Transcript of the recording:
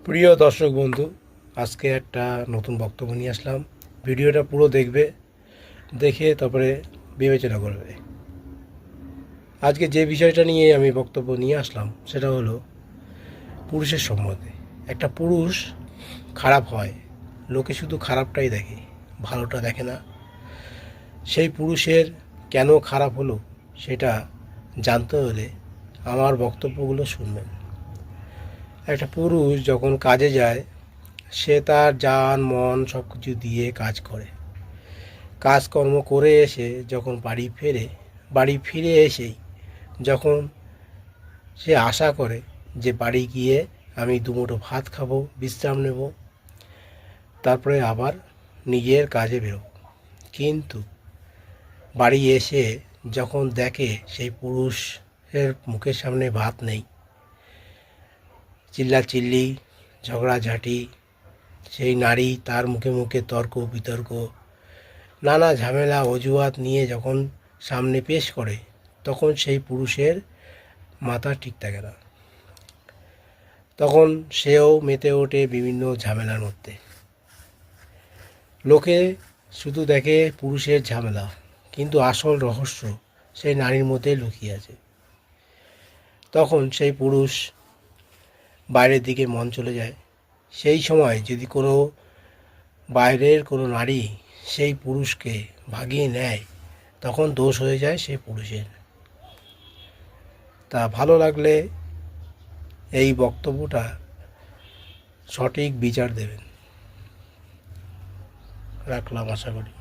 প্রিয় দর্শক বন্ধু, আজকে একটা নতুন বক্তব্য নিয়ে আসলাম। ভিডিওটা পুরো দেখবে, দেখে তারপরে বিবেচনা করবে। আজকে যে বিষয়টা নিয়ে আমি বক্তব্য নিয়ে আসলাম সেটা হলো পুরুষের সম্বন্ধে। একটা পুরুষ খারাপ হয়, লোকে শুধু খারাপটাই দেখে, ভালোটা দেখে না। সেই পুরুষের কেন খারাপ হলো সেটা জানতে হলে আমার বক্তব্যগুলো শুনবেন। একটা পুরুষ যখন কাজে যায়, সে তার জান মন সব কিছু দিয়ে কাজ করে। কাজকর্ম করে এসে যখন বাড়ি ফিরে এসেই যখন সে আশা করে যে বাড়ি গিয়ে আমি দুমুঠো ভাত খাবো, বিশ্রাম নেব, তারপরে আবার নিজের কাজে বেরোব। কিন্তু বাড়ি এসে যখন দেখে সেই পুরুষের মুখের সামনে ভাত নেই, চিল্লাচিল্লি, ঝগড়াঝাঁটি, সেই নারী তার মুখে মুখে তর্ক বিতর্ক, নানা ঝামেলা অজুহাত নিয়ে যখন সামনে পেশ করে, তখন সেই পুরুষের মাথা ঠিক থাকে না। তখন সেও মেতে ওঠে বিভিন্ন ঝামেলার মধ্যে। লোকে শুধু দেখে পুরুষের ঝামেলা, কিন্তু আসল রহস্য সেই নারীর মধ্যে লুকিয়ে আছে। তখন সেই পুরুষ বাইরের দিকে মন চলে যায়। সেই সময় যদি কোনো বাইরের কোনো নারী সেই পুরুষকে ভাগিয়ে নেয়, তখন দোষ হয়ে যায় সেই পুরুষের। তা ভালো লাগলে এই বক্তব্যটা সঠিক বিচার দেবেন। রাখলাম, আশা করি।